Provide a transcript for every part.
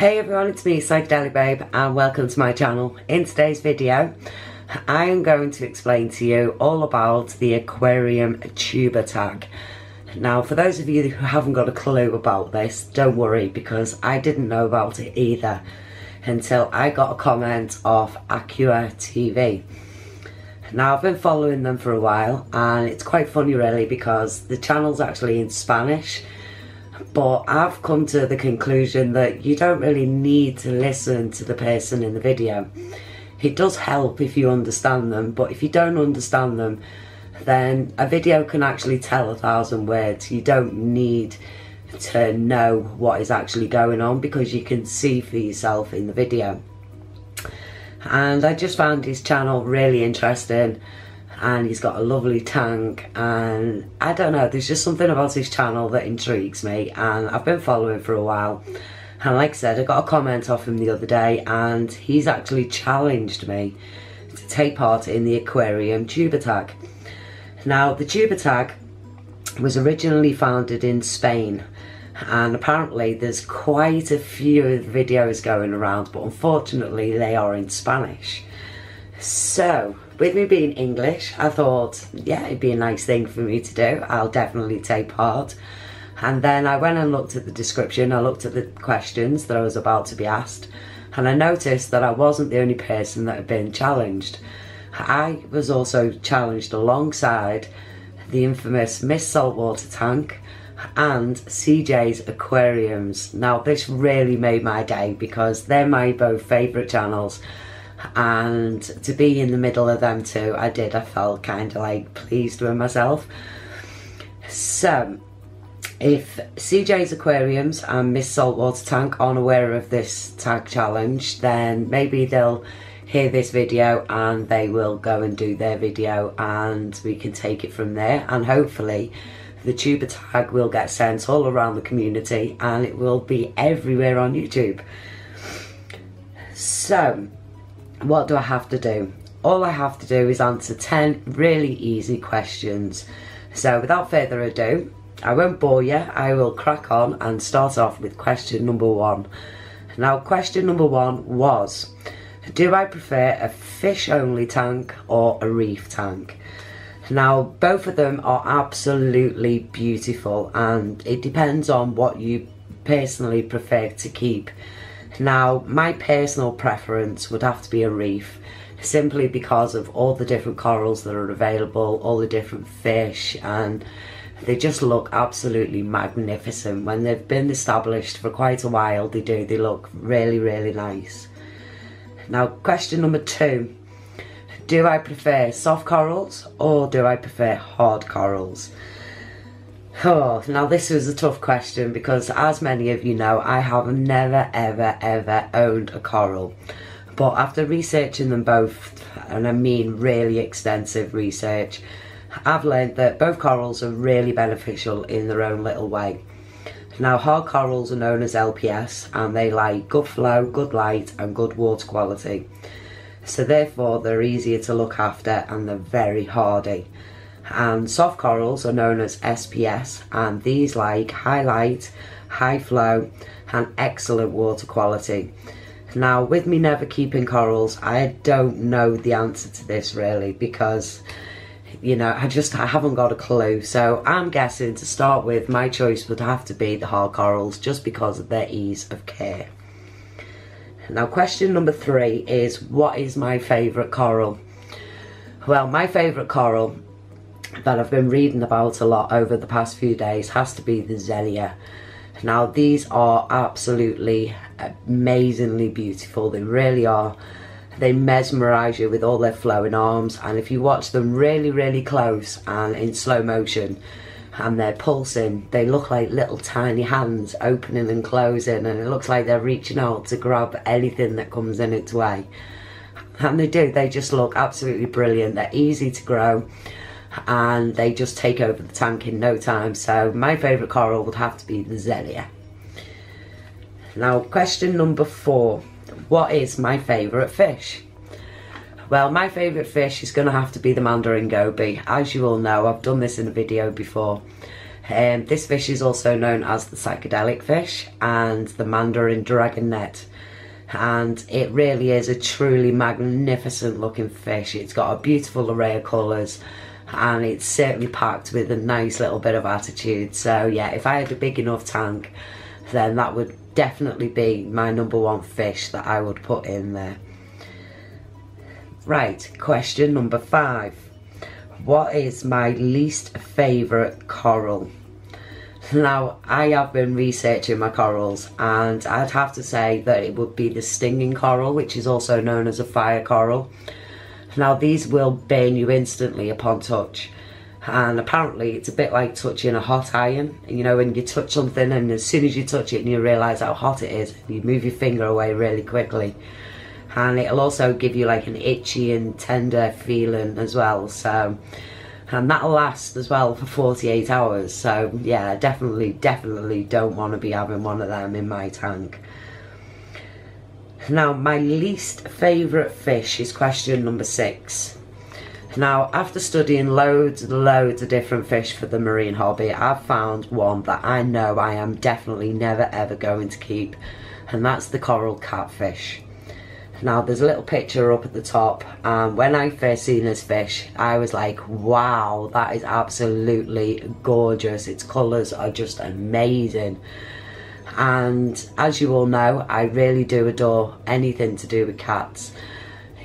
Hey everyone, it's me, Psychedelic Babe, and welcome to my channel. In today's video, I am going to explain to you all about the Aquarium Tuber Tag. Now, for those of you who haven't got a clue about this, don't worry, because I didn't know about it either until I got a comment off AcuaTv. Now, I've been following them for a while, and it's quite funny really because the channel's actually in Spanish. But I've come to the conclusion that you don't really need to listen to the person in the video. It does help if you understand them, but if you don't understand them, then a video can actually tell 1,000 words. You don't need to know what is actually going on because you can see for yourself in the video. And I just found his channel really interesting, and he's got a lovely tank, and I don't know, there's just something about his channel that intrigues me, and I've been following for a while. And like I said, I got a comment off him the other day, and he's actually challenged me to take part in the Aquarium Tuber Tag. Now, the Tuber Tag was originally founded in Spain, and apparently there's quite a few videos going around, but unfortunately they are in Spanish. So, with me being English, I thought, yeah, it'd be a nice thing for me to do. I'll definitely take part. And then I went and looked at the description, I looked at the questions that I was about to be asked, and I noticed that I wasn't the only person that had been challenged. I was also challenged alongside the infamous Miss Saltwater Tank and CJ's Aquariums. Now, this really made my day because they're my both favourite channels. And to be in the middle of them two, I felt kind of like pleased with myself. So, if CJ's Aquariums and Miss Saltwater Tank aren't aware of this tag challenge, then maybe they'll hear this video and they will go and do their video, and we can take it from there. And hopefully the Tuber Tag will get sent all around the community and it will be everywhere on YouTube. So, what do I have to do? All I have to do is answer 10 really easy questions. So without further ado, I won't bore you, I will crack on and start off with question number 1. Now, question number 1 was, do I prefer a fish only tank or a reef tank? Now, both of them are absolutely beautiful, and it depends on what you personally prefer to keep. Now, my personal preference would have to be a reef, simply because of all the different corals that are available, all the different fish, and they just look absolutely magnificent. When they've been established for quite a while, they look really, really nice. Now, question number 2, do I prefer soft corals or do I prefer hard corals? Oh, now this was a tough question because, as many of you know, I have never ever owned a coral. But after researching them both, and I mean really extensive research, I've learned that both corals are really beneficial in their own little way. Now, hard corals are known as LPS, and they like good flow, good light and good water quality. So therefore they're easier to look after and they're very hardy. And soft corals are known as SPS, and these like high light, high flow and excellent water quality. Now, with me never keeping corals, I don't know the answer to this really because, you know, I haven't got a clue. So I'm guessing, to start with, my choice would have to be the hard corals just because of their ease of care. Now, question number 3 is, what is my favourite coral? Well, my favourite coral that I've been reading about a lot over the past few days has to be the Zelia. Now, these are absolutely amazingly beautiful, they really are. They mesmerise you with all their flowing arms, and if you watch them really, really close and in slow motion and they're pulsing, they look like little tiny hands opening and closing, and it looks like they're reaching out to grab anything that comes in its way. And they just look absolutely brilliant. They're easy to grow and they just take over the tank in no time. So my favourite coral would have to be the Zelia. Now, question number 4, what is my favourite fish? Well, my favourite fish is going to have to be the Mandarin goby. As you all know, I've done this in a video before. This fish is also known as the psychedelic fish and the Mandarin dragon net, and it really is a truly magnificent looking fish. It's got a beautiful array of colours and it's certainly packed with a nice little bit of attitude. So yeah, if I had a big enough tank, then that would definitely be my #1 fish that I would put in there. Right, question number 5. What is my least favourite coral? Now, I have been researching my corals and I'd have to say that it would be the stinging coral, which is also known as a fire coral. Now, these will burn you instantly upon touch, and apparently it's a bit like touching a hot iron. You know, when you touch something and as soon as you touch it and you realise how hot it is, you move your finger away really quickly. And it'll also give you like an itchy and tender feeling as well. So, and that'll last as well for 48 hours. So yeah, definitely don't want to be having one of them in my tank. Now, my least favourite fish is question number 6. Now, after studying loads and loads of different fish for the marine hobby, I've found one that I know I am definitely never ever going to keep, and that's the coral catfish. Now, there's a little picture up at the top, and when I first seen this fish, I was like, wow, that is absolutely gorgeous. Its colours are just amazing. And as you all know, I really do adore anything to do with cats,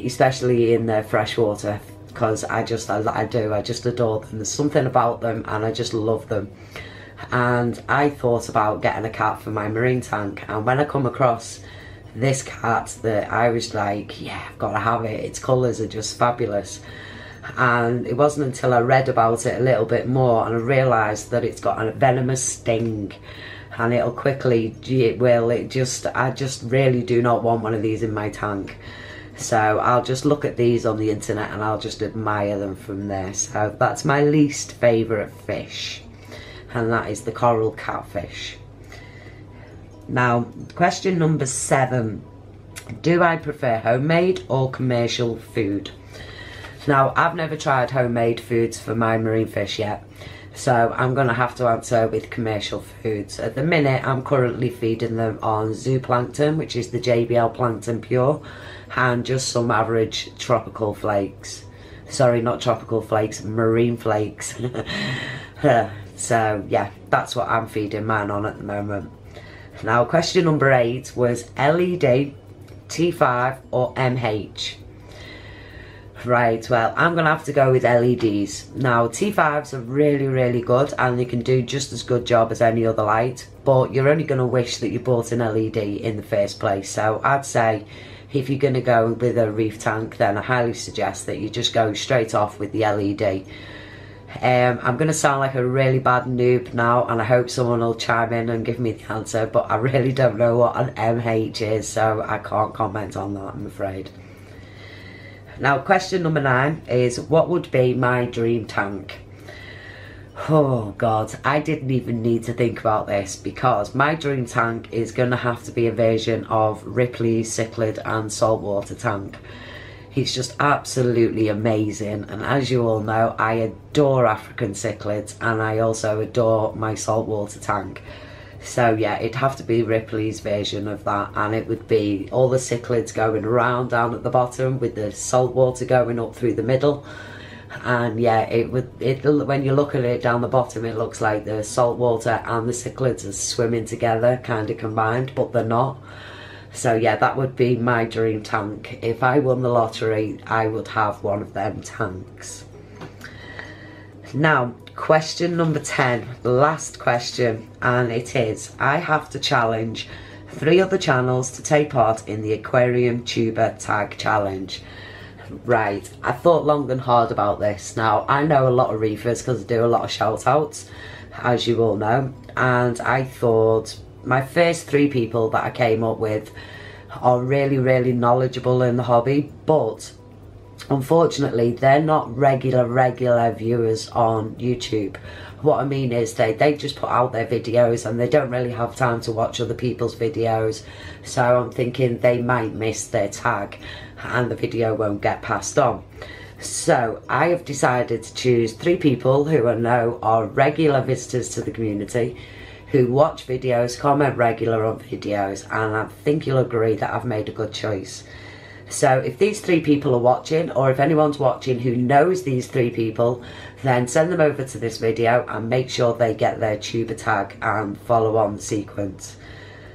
especially in the freshwater, because I just adore them. There's something about them and I just love them. And I thought about getting a cat for my marine tank, and when I come across this cat, that I was like, yeah, I've got to have it. Its colours are just fabulous. And it wasn't until I read about it a little bit more and I realised that it's got a venomous sting, and it'll quickly, I just really do not want one of these in my tank. So I'll just look at these on the internet and I'll just admire them from there. So that's my least favourite fish, and that is the coral catfish. Now, question number 7. Do I prefer homemade or commercial food? Now, I've never tried homemade foods for my marine fish yet, so I'm going to have to answer with commercial foods. At the minute, I'm currently feeding them on zooplankton, which is the JBL Plankton Pure, and just some average tropical flakes. Sorry, not tropical flakes, marine flakes. So yeah, that's what I'm feeding mine on at the moment. Now, question number 8 was LED, T5 or MH? Right, well, I'm going to have to go with LEDs. Now, T5s are really good and they can do just as good job as any other light, but you're only going to wish that you bought an LED in the first place. So I'd say if you're going to go with a reef tank, then I highly suggest that you just go straight off with the LED. I'm going to sound like a really bad noob now, and I hope someone will chime in and give me the answer, but I really don't know what an MH is, so I can't comment on that, I'm afraid. Now, question number 9 is, what would be my dream tank? Oh God, I didn't even need to think about this, because my dream tank is going to have to be a version of Ripley's cichlid and saltwater tank. He's just absolutely amazing, and as you all know, I adore African cichlids and I also adore my saltwater tank. So yeah, it'd have to be Ripley's version of that, and it would be all the cichlids going around down at the bottom with the saltwater going up through the middle. And yeah, when you look at it down the bottom, it looks like the saltwater and the cichlids are swimming together, kind of combined, but they're not. So yeah, that would be my dream tank. If I won the lottery, I would have one of them tanks. Now, question number 10, the last question, and it is, I have to challenge 3 other channels to take part in the Aquarium Tuber Tag challenge. Right, I thought long and hard about this. Now, I know a lot of reefers because I do a lot of shout outs, as you all know, and I thought my first 3 people that I came up with are really knowledgeable in the hobby, but unfortunately they're not regular viewers on YouTube. What I mean is they just put out their videos and they don't really have time to watch other people's videos, so I'm thinking they might miss their tag and the video won't get passed on. So I have decided to choose 3 people who I know are regular visitors to the community, who watch videos, comment regular on videos, and I think you'll agree that I've made a good choice. So if these 3 people are watching, or if anyone's watching who knows these 3 people, then send them over to this video and make sure they get their tuber tag and follow on the sequence.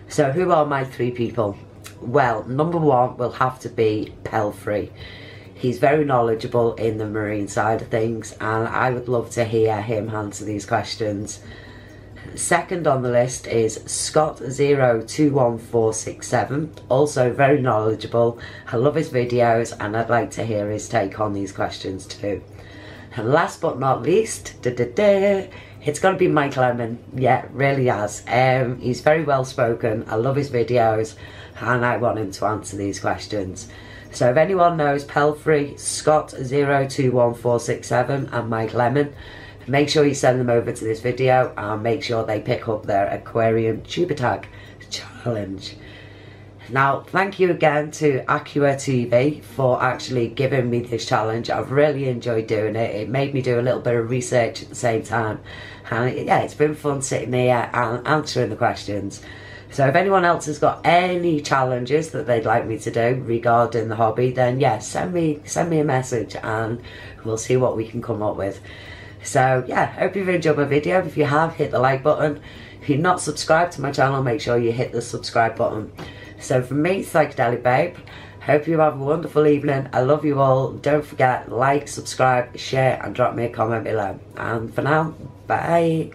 So who are my 3 people? Well, number 1 will have to be Pelfrey. He's very knowledgeable in the marine side of things, and I would love to hear him answer these questions. Second on the list is Scott021467, also very knowledgeable. I love his videos and I'd like to hear his take on these questions too. And last but not least, it's going to be Mike Lemon. Yeah, really has. He's very well spoken. I love his videos and I want him to answer these questions. So if anyone knows Pelfrey, Scott021467 and Mike Lemon, make sure you send them over to this video and make sure they pick up their Aquarium Tuber Tag challenge. Now, thank you again to AcuaTv for actually giving me this challenge. I've really enjoyed doing it. It made me do a little bit of research at the same time. And yeah, it's been fun sitting here and answering the questions. So if anyone else has got any challenges that they'd like me to do regarding the hobby, then yeah, send me a message and we'll see what we can come up with. So yeah, hope you've enjoyed my video. If you have, hit the like button. If you're not subscribed to my channel, make sure you hit the subscribe button. So from me, Psychedelic Babe, hope you have a wonderful evening. I love you all. Don't forget, like, subscribe, share and drop me a comment below. And for now, bye.